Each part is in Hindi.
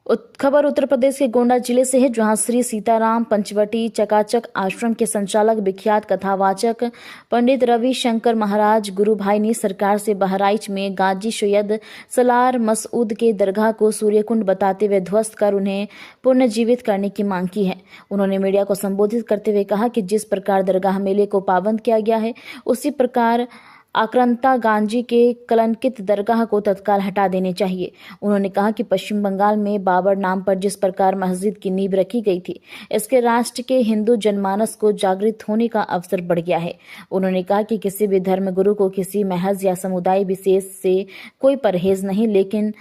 खबर उत्तर प्रदेश के गोंडा जिले से है, जहां श्री सीताराम पंचवटी चकाचक आश्रम के संचालक विख्यात कथावाचक पंडित रवि शंकर महाराज गुरु भाई ने सरकार से बहराइच में गाजी सैयद सलार मसूद के दरगाह को सूर्यकुंड बताते हुए ध्वस्त कर उन्हें पुनर्जीवित करने की मांग की है। उन्होंने मीडिया को संबोधित करते हुए कहा कि जिस प्रकार दरगाह मेले को पाबंद किया गया है, उसी प्रकार आक्रांता गांजी के कलंकित दरगाह को तत्काल हटा देने चाहिए। उन्होंने कहा कि पश्चिम बंगाल में बाबर नाम पर जिस प्रकार मस्जिद की नींव रखी गई थी, इसके राष्ट्र के हिंदू जनमानस को जागृत होने का अवसर बढ़ गया है। उन्होंने कहा कि किसी भी धर्म गुरु को किसी महज या समुदाय विशेष से कोई परहेज नहीं, लेकिन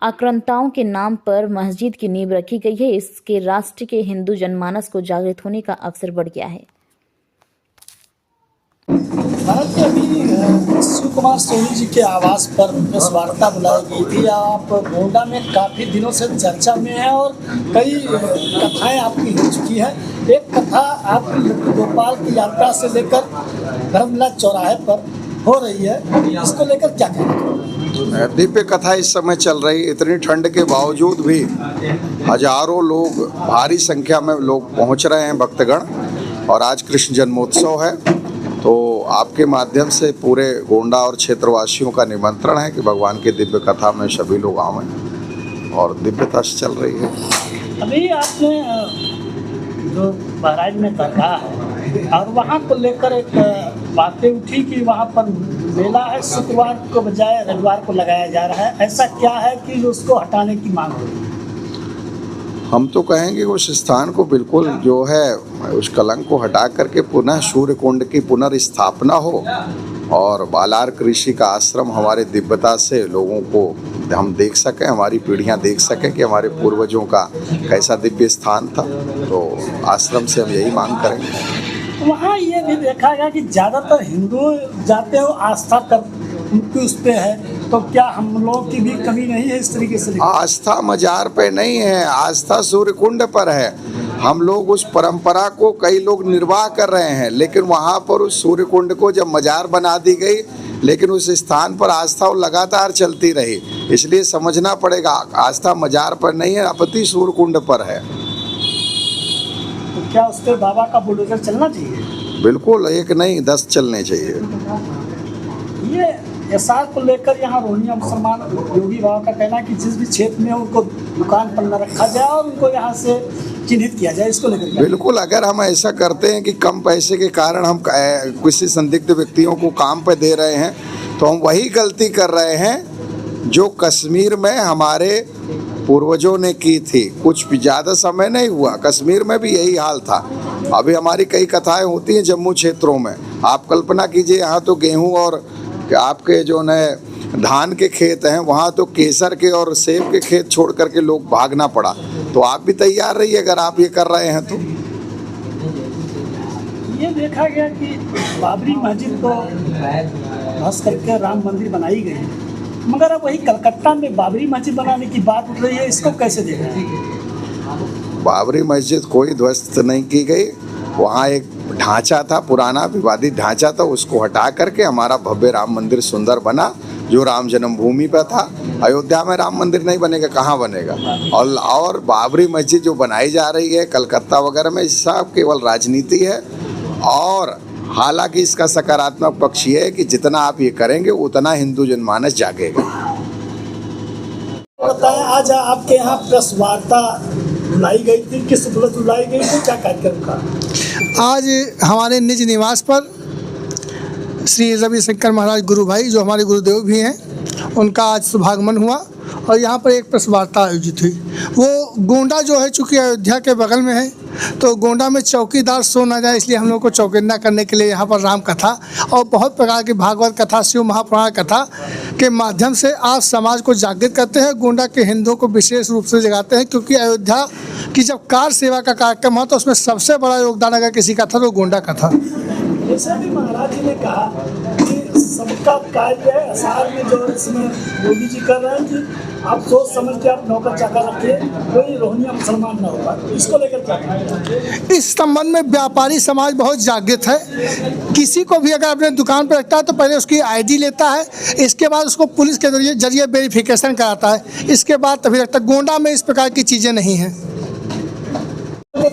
आक्रांताओं के नाम पर मस्जिद की नींव रखी गई है, इसके राष्ट्र के हिंदू जनमानस को जागृत होने का अवसर बढ़ गया है। भारत के अभी शिव कुमार सोनी जी के आवास पर प्रेस वार्ता बुलाई गई थी। आप गोंडा में काफ़ी दिनों से चर्चा में है और कई कथाएं आपकी हो चुकी हैं। एक कथा आपकी भोपाल की यात्रा से लेकर धर्मला चौराहे पर हो रही है, इसको लेकर क्या कहना? दिव्य कथा इस समय चल रही। इतनी ठंड के बावजूद भी हजारों लोग, भारी संख्या में लोग पहुंच रहे हैं, भक्तगण। और आज कृष्ण जन्मोत्सव है, तो आपके माध्यम से पूरे गोंडा और क्षेत्रवासियों का निमंत्रण है कि भगवान की दिव्य कथा में सभी लोग आवें और दिव्यता से चल रही है। अभी आपने जो बहराइच में दरगाह है और वहाँ को लेकर एक बातें उठी कि वहाँ पर मेला है, शुक्रवार को बजाय रविवार को लगाया जा रहा है, ऐसा क्या है कि उसको हटाने की मांग हो रही है? हम तो कहेंगे उस स्थान को बिल्कुल जो है उस कलंक को हटा करके पुनः सूर्य कुंड की पुनर्स्थापना हो और बालार ऋषि का आश्रम हमारे दिव्यता से लोगों को हम देख सकें, हमारी पीढ़ियां देख सकें कि हमारे पूर्वजों का कैसा दिव्य स्थान था। तो आश्रम से हम यही मांग करेंगे। वहाँ ये भी देखा गया कि ज़्यादातर हिंदू जाते हो, आस्था कर उनकी उस पे है, तो क्या हम लोगों की भी कमी नहीं है इस तरीके से? आस्था मजार पे नहीं है, आस्था सूर्य कुंड पर है। हम लोग उस परंपरा को कई लोग निर्वाह कर रहे हैं, लेकिन वहाँ पर उस सूर्य कुंड को जब मजार बना दी गई, लेकिन उस स्थान पर आस्था लगातार चलती रही। इसलिए समझना पड़ेगा, आस्था मजार पर नहीं है, अपति सूर्य कुंड पर है। तो क्या उस पर बाबा का बुलडोजर चलना चाहिए? बिल्कुल, एक नहीं 10 चलने चाहिए। ये एसआर को लेकर यहाँ रोहिंग्या मुसलमान योगी बाबा का कहना है कि जिस भी क्षेत्र में उनको दुकान पर न रखा जाए और उनको यहाँ से चिन्हित किया जाए, इसको लेकर? बिल्कुल, अगर हम ऐसा करते हैं कि कम पैसे के कारण हम किसी संदिग्ध व्यक्तियों को काम पे दे रहे हैं, तो हम वही गलती कर रहे हैं जो कश्मीर में हमारे पूर्वजों ने की थी। कुछ भी ज़्यादा समय नहीं हुआ, कश्मीर में भी यही हाल था। अभी हमारी कई कथाएं होती हैं जम्मू क्षेत्रों में। आप कल्पना कीजिए, यहाँ तो गेहूँ और आपके जो नए धान के खेत हैं, वहाँ तो केसर के और सेब के खेत छोड़ करके लोग भागना पड़ा। तो आप भी तैयार रहिए अगर आप ये कर रहे हैं तो। ये देखा गया कि बाबरी मस्जिद को ध्वस्त करके राम मंदिर बनाई गई, मगर अब वही कलकत्ता में बाबरी मस्जिद बनाने की बात उठ रही है, इसको कैसे देख रहे हैं? बाबरी मस्जिद कोई ध्वस्त नहीं की गई। वहाँ एक ढांचा था, पुराना विवादित ढांचा था, उसको हटा करके हमारा भव्य राम मंदिर सुंदर बना, जो राम जन्मभूमि पर था। अयोध्या में राम मंदिर नहीं बनेगा, कहाँ बनेगा? और बाबरी मस्जिद जो बनाई जा रही है कलकत्ता वगैरह में, सब केवल राजनीति है। और हालांकि इसका सकारात्मक पक्ष ये है कि जितना आप ये करेंगे उतना हिंदू जनमानस जागेगा। बताएं, आज आपके यहाँ प्रेस वार्ता बुलाई गई थी, किस उपलक्ष्य बुलाई गई थी, क्या कार्यक्रम था? आज हमारे निज निवास पर श्री रवि शंकर महाराज गुरु भाई, जो हमारे गुरुदेव भी हैं, उनका आज शुभागमन हुआ और यहाँ पर एक प्रेस वार्ता आयोजित हुई। वो गोंडा जो है चूँकि अयोध्या के बगल में है, तो गोंडा में चौकीदार सो ना जाए, इसलिए हम लोग को चौकन्ना करने के लिए यहाँ पर राम कथा और बहुत प्रकार की भागवत कथा, शिव महापुराण कथा के माध्यम से आप समाज को जागृत करते हैं। गोंडा के हिंदुओं को विशेष रूप से जगाते हैं, क्योंकि अयोध्या की जब कार सेवा का कार्यक्रम हो तो उसमें सबसे बड़ा योगदान अगर किसी का था तो गोंडा का था। जैसा भी महाराज जी ने कहा कि सबका कार्य है आसार में जो इसमें योगी जी कर रहे हैं कि आप सोच समझ के आप नौकर चाकर रखिए, कोई रोहनिया मुसलमान ना होगा। इसको लेकर क्या कहेंगे? इस संबंध में व्यापारी समाज बहुत जागृत है। किसी को भी अगर अपने दुकान पर रखता है तो पहले उसकी आईडी लेता है, इसके बाद उसको पुलिस के जरिए वेरिफिकेशन कराता है, इसके बाद तभी रखता है। गोंडा में इस प्रकार की चीज़ें नहीं हैं।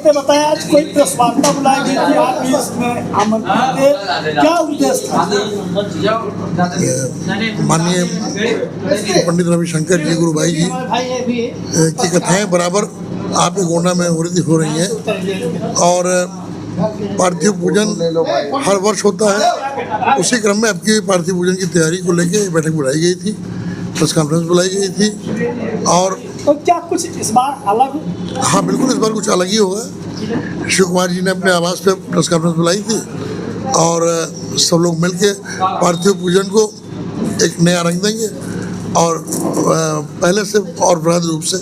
बताएं, आज कोई प्रेस वार्ता बुलाई गई थी, आप भी इसमें आमंत्रित थे, क्या उद्देश्य था? माननीय पंडित रविशंकर जी गुरु भाई जी की कथाएं बराबर आपके गोंडा में हो रही हैं और पार्थिव पूजन हर वर्ष होता है। उसी क्रम में आपकी पार्थिव पूजन की तैयारी को लेके बैठक बुलाई गई थी, प्रेस कॉन्फ्रेंस बुलाई गई थी। और तो क्या कुछ इस बार अलग? हाँ बिल्कुल, इस बार कुछ अलग ही होगा। शिव कुमार जी ने अपने आवास पे प्रेस कॉन्फ्रेंस बुलाई थी और सब लोग मिलके पार्थिव पूजन को एक नया रंग देंगे और पहले से और बृहद रूप से